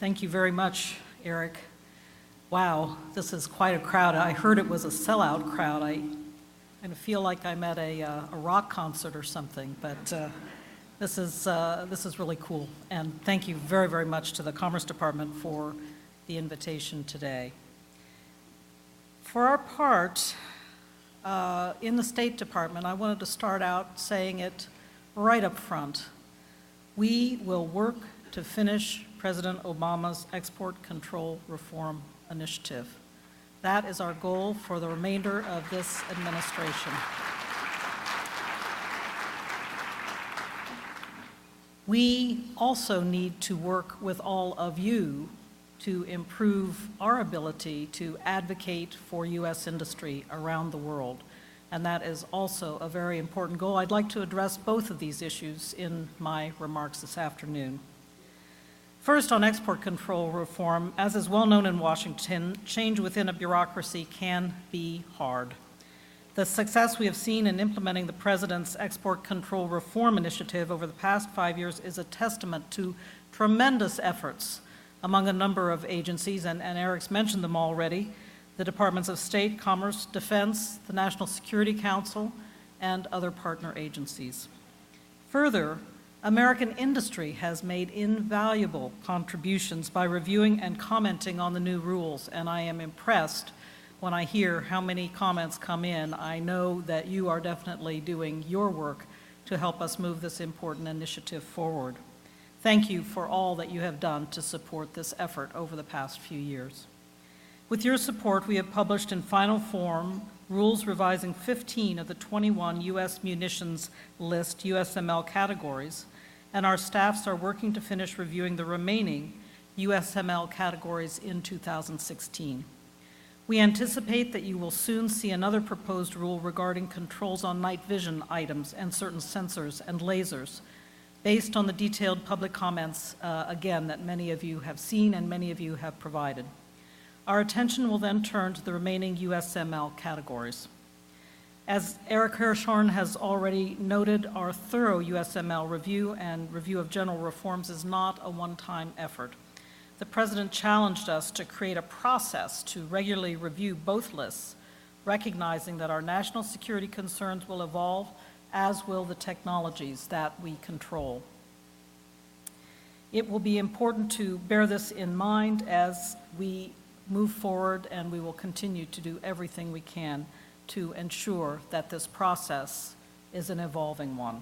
Thank you very much, Eric. Wow, this is quite a crowd. I heard it was a sellout crowd. I kind of feel like I'm at a rock concert or something, but this is really cool. And thank you very, very much to the Commerce Department for the invitation today. For our part, in the State Department, I wanted to start out saying it right up front. We will work to finish President Obama's export control reform initiative. That is our goal for the remainder of this administration. We also need to work with all of you to improve our ability to advocate for U.S. industry around the world. And that is also a very important goal. I'd like to address both of these issues in my remarks this afternoon. First, on export control reform, as is well known in Washington, change within a bureaucracy can be hard. The success we have seen in implementing the President's export control reform initiative over the past 5 years is a testament to tremendous efforts among a number of agencies, and Eric's mentioned them already: the Departments of State, Commerce, Defense, the National Security Council, and other partner agencies. Further, American industry has made invaluable contributions by reviewing and commenting on the new rules, and I am impressed when I hear how many comments come in. I know that you are definitely doing your work to help us move this important initiative forward. Thank you for all that you have done to support this effort over the past few years. With your support, we have published in final form rules revising 15 of the 21 U.S. munitions list USML categories, and our staffs are working to finish reviewing the remaining USML categories in 2016. We anticipate that you will soon see another proposed rule regarding controls on night vision items and certain sensors and lasers, based on the detailed public comments, again, that many of you have seen and many of you have provided. Our attention will then turn to the remaining USML categories. As Eric Hirschhorn has already noted, our thorough USML review and review of general reforms is not a one-time effort. The President challenged us to create a process to regularly review both lists, recognizing that our national security concerns will evolve, as will the technologies that we control. It will be important to bear this in mind as we move forward, and we will continue to do everything we can to ensure that this process is an evolving one.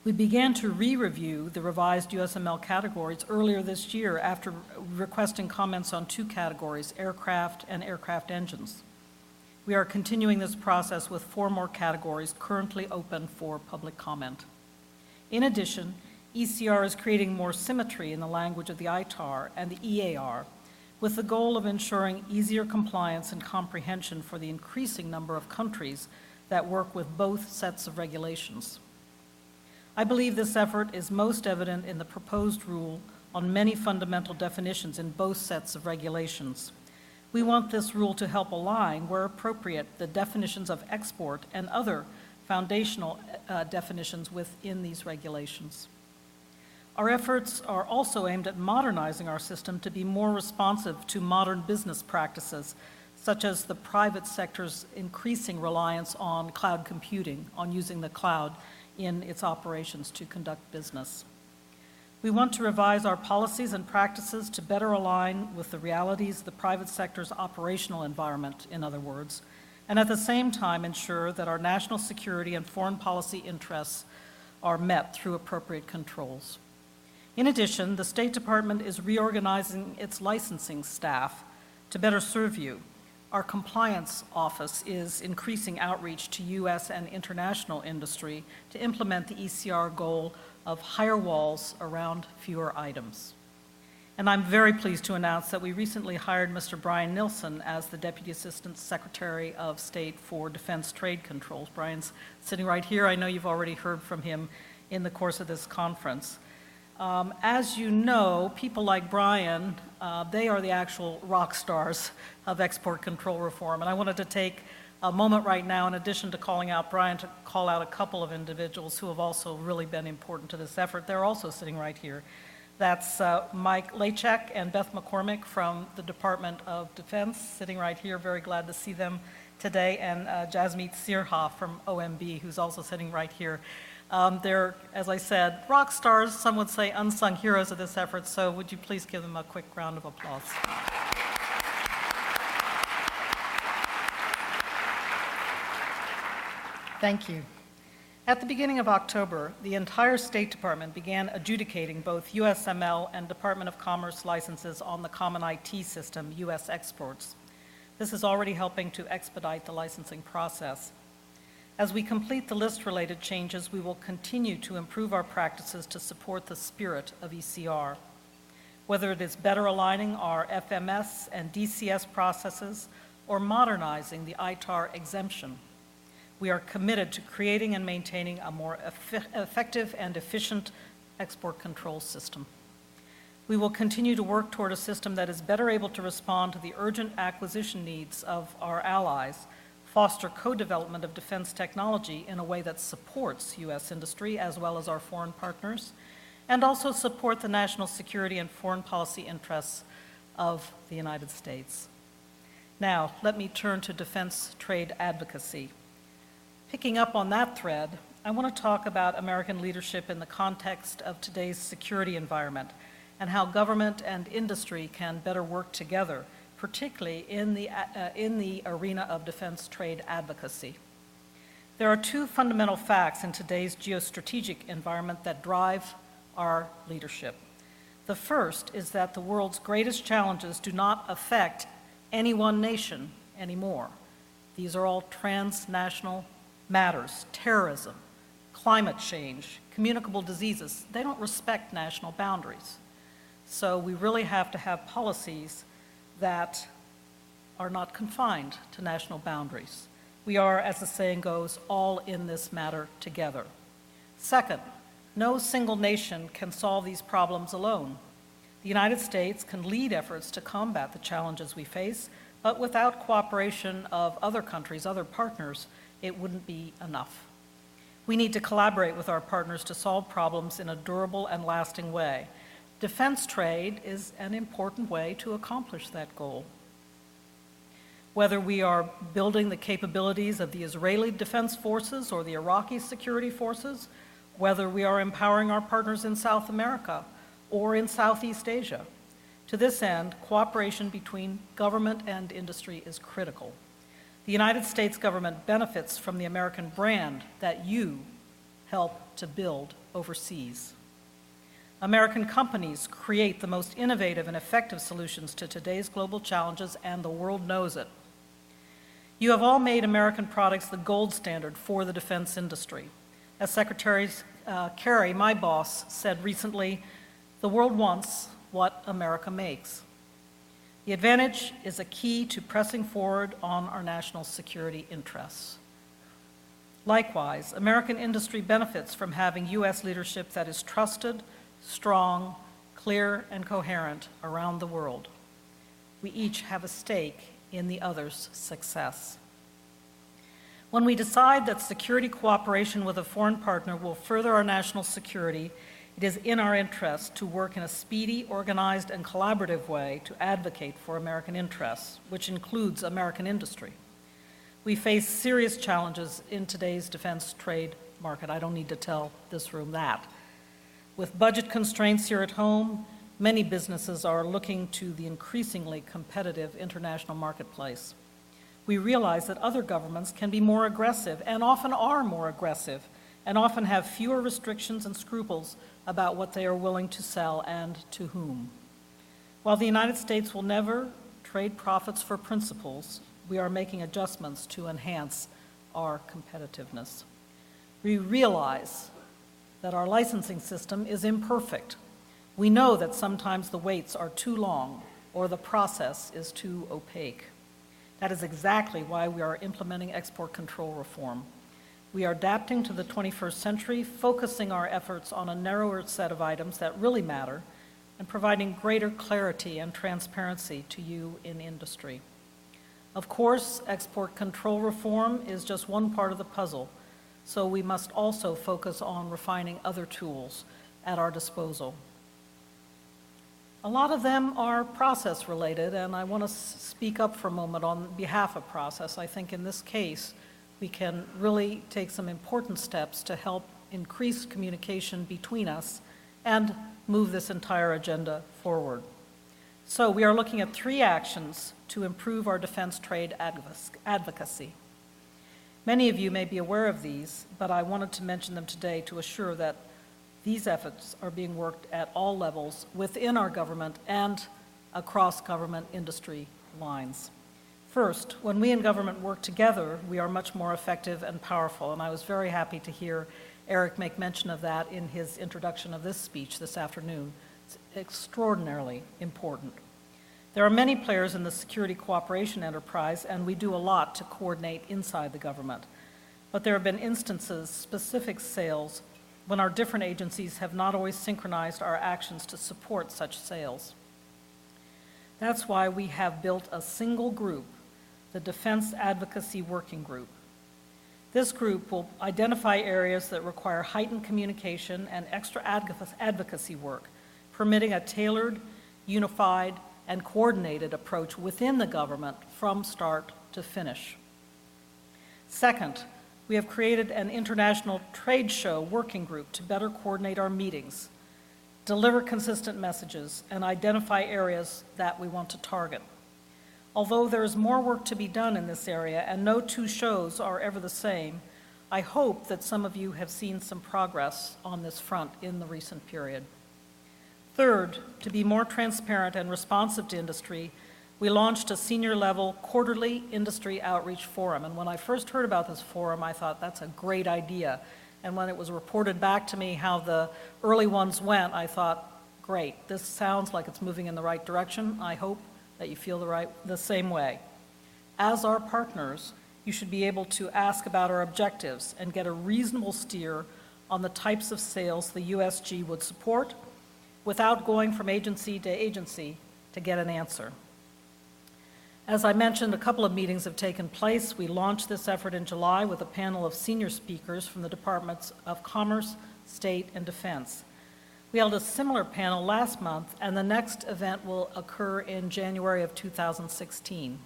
We began to re-review the revised USML categories earlier this year after requesting comments on two categories, aircraft and aircraft engines. We are continuing this process with 4 more categories currently open for public comment. In addition, ECR is creating more symmetry in the language of the ITAR and the EAR, with the goal of ensuring easier compliance and comprehension for the increasing number of countries that work with both sets of regulations. I believe this effort is most evident in the proposed rule on many fundamental definitions in both sets of regulations. We want this rule to help align, where appropriate, the definitions of export and other foundational definitions within these regulations. Our efforts are also aimed at modernizing our system to be more responsive to modern business practices, such as the private sector's increasing reliance on cloud computing, on using the cloud in its operations to conduct business. We want to revise our policies and practices to better align with the realities of the private sector's operational environment, in other words, and at the same time ensure that our national security and foreign policy interests are met through appropriate controls. In addition, the State Department is reorganizing its licensing staff to better serve you. Our compliance office is increasing outreach to U.S. and international industry to implement the ECR goal of higher walls around fewer items. And I'm very pleased to announce that we recently hired Mr. Brian Nilsson as the Deputy Assistant Secretary of State for Defense Trade Controls. Brian's sitting right here. I know you've already heard from him in the course of this conference. As you know, people like Brian, they are the actual rock stars of export control reform. And I wanted to take a moment right now, in addition to calling out Brian, to call out a couple of individuals who have also really been important to this effort. They're also sitting right here. That's Mike Lachek and Beth McCormick from the Department of Defense, sitting right here. Very glad to see them today, and Jasmeet Sirha from OMB, who's also sitting right here. They're, as I said, rock stars, some would say unsung heroes of this effort, so would you please give them a quick round of applause. Thank you. At the beginning of October, the entire State Department began adjudicating both USML and Department of Commerce licenses on the Common IT System, U.S. exports. This is already helping to expedite the licensing process. As we complete the list-related changes, we will continue to improve our practices to support the spirit of ECR. Whether it is better aligning our FMS and DCS processes or modernizing the ITAR exemption, we are committed to creating and maintaining a more effective and efficient export control system. We will continue to work toward a system that is better able to respond to the urgent acquisition needs of our allies, foster co-development of defense technology in a way that supports U.S. industry as well as our foreign partners, and also support the national security and foreign policy interests of the United States. Now, let me turn to defense trade advocacy. Picking up on that thread, I want to talk about American leadership in the context of today's security environment and how government and industry can better work together, particularly in the arena of defense trade advocacy. There are two fundamental facts in today's geostrategic environment that drive our leadership. The first is that the world's greatest challenges do not affect any one nation anymore. These are all transnational matters: terrorism, climate change, communicable diseases. They don't respect national boundaries. So we really have to have policies that are not confined to national boundaries. We are, as the saying goes, all in this matter together. Second, no single nation can solve these problems alone. The United States can lead efforts to combat the challenges we face, but without cooperation of other countries, other partners, it wouldn't be enough. We need to collaborate with our partners to solve problems in a durable and lasting way. Defense trade is an important way to accomplish that goal. Whether we are building the capabilities of the Israeli Defense Forces or the Iraqi security forces, whether we are empowering our partners in South America or in Southeast Asia, to this end, cooperation between government and industry is critical. The United States government benefits from the American brand that you help to build overseas. American companies create the most innovative and effective solutions to today's global challenges, and the world knows it. You have all made American products the gold standard for the defense industry. As Secretary Kerry, my boss, said recently, the world wants what America makes. The advantage is a key to pressing forward on our national security interests. Likewise, American industry benefits from having U.S. leadership that is trusted, strong, clear, and coherent around the world. We each have a stake in the other's success. When we decide that security cooperation with a foreign partner will further our national security, it is in our interest to work in a speedy, organized, and collaborative way to advocate for American interests, which includes American industry. We face serious challenges in today's defense trade market. I don't need to tell this room that. With budget constraints here at home, many businesses are looking to the increasingly competitive international marketplace. We realize that other governments can be more aggressive, and often are more aggressive, and often have fewer restrictions and scruples about what they are willing to sell and to whom. While the United States will never trade profits for principles, we are making adjustments to enhance our competitiveness. We realize that our licensing system is imperfect. We know that sometimes the waits are too long or the process is too opaque. That is exactly why we are implementing export control reform. We are adapting to the 21st century, focusing our efforts on a narrower set of items that really matter, and providing greater clarity and transparency to you in industry. Of course, export control reform is just one part of the puzzle, so we must also focus on refining other tools at our disposal. A lot of them are process-related, and I want to speak up for a moment on behalf of process. I think in this case, we can really take some important steps to help increase communication between us and move this entire agenda forward. So we are looking at 3 actions to improve our defense trade advocacy. Many of you may be aware of these, but I wanted to mention them today to assure that these efforts are being worked at all levels within our government and across government industry lines. First, when we in government work together, we are much more effective and powerful, and I was very happy to hear Eric make mention of that in his introduction of this speech this afternoon. It's extraordinarily important. There are many players in the security cooperation enterprise, and we do a lot to coordinate inside the government. But there have been instances, specific sales, when our different agencies have not always synchronized our actions to support such sales. That's why we have built a single group, the Defense Advocacy Working Group. This group will identify areas that require heightened communication and extra advocacy work, permitting a tailored, unified, and coordinated approach within the government from start to finish. Second, we have created an international trade show working group to better coordinate our meetings, deliver consistent messages, and identify areas that we want to target. Although there is more work to be done in this area, and no 2 shows are ever the same, I hope that some of you have seen some progress on this front in the recent period. Third, to be more transparent and responsive to industry, we launched a senior-level quarterly industry outreach forum. And when I first heard about this forum, I thought, that's a great idea. And when it was reported back to me how the early ones went, I thought, great, this sounds like it's moving in the right direction. I hope that you feel the same way. As our partners, you should be able to ask about our objectives and get a reasonable steer on the types of sales the USG would support without going from agency to agency to get an answer. As I mentioned, a couple of meetings have taken place. We launched this effort in July with a panel of senior speakers from the Departments of Commerce, State, and Defense. We held a similar panel last month, and the next event will occur in January of 2016.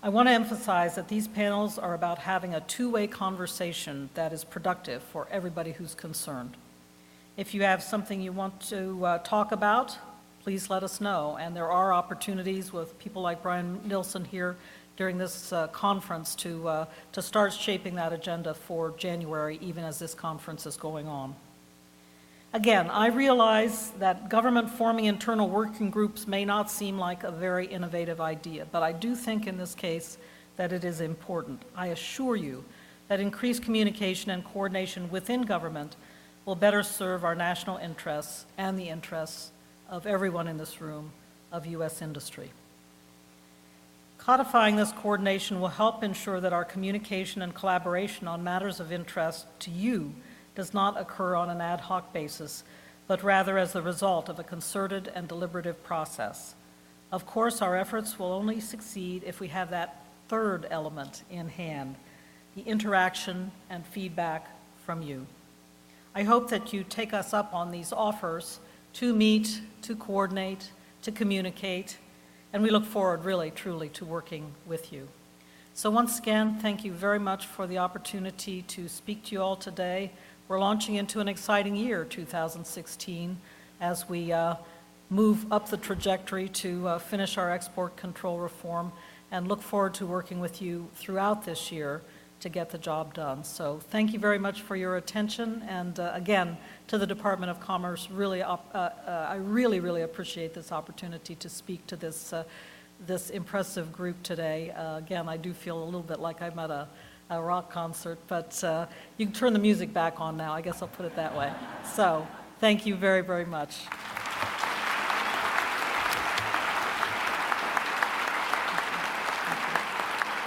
I want to emphasize that these panels are about having a 2-way conversation that is productive for everybody who's concerned. If you have something you want to talk about, please let us know. And there are opportunities with people like Brian Nilsson here during this conference to start shaping that agenda for January, even as this conference is going on. Again, I realize that government forming internal working groups may not seem like a very innovative idea, but I do think in this case that it is important. I assure you that increased communication and coordination within government will better serve our national interests and the interests of everyone in this room, of U.S. industry. Codifying this coordination will help ensure that our communication and collaboration on matters of interest to you does not occur on an ad hoc basis, but rather as the result of a concerted and deliberative process. Of course, our efforts will only succeed if we have that third element in hand, the interaction and feedback from you. I hope that you take us up on these offers to meet, to coordinate, to communicate, and we look forward really, truly to working with you. So once again, thank you very much for the opportunity to speak to you all today. We're launching into an exciting year, 2016, as we move up the trajectory to finish our export control reform and look forward to working with you throughout this year to get the job done. So thank you very much for your attention, and again, to the Department of Commerce, I really appreciate this opportunity to speak to this impressive group today. Again, I do feel a little bit like I'm at a rock concert, but you can turn the music back on now, I guess I'll put it that way. So thank you very, very much.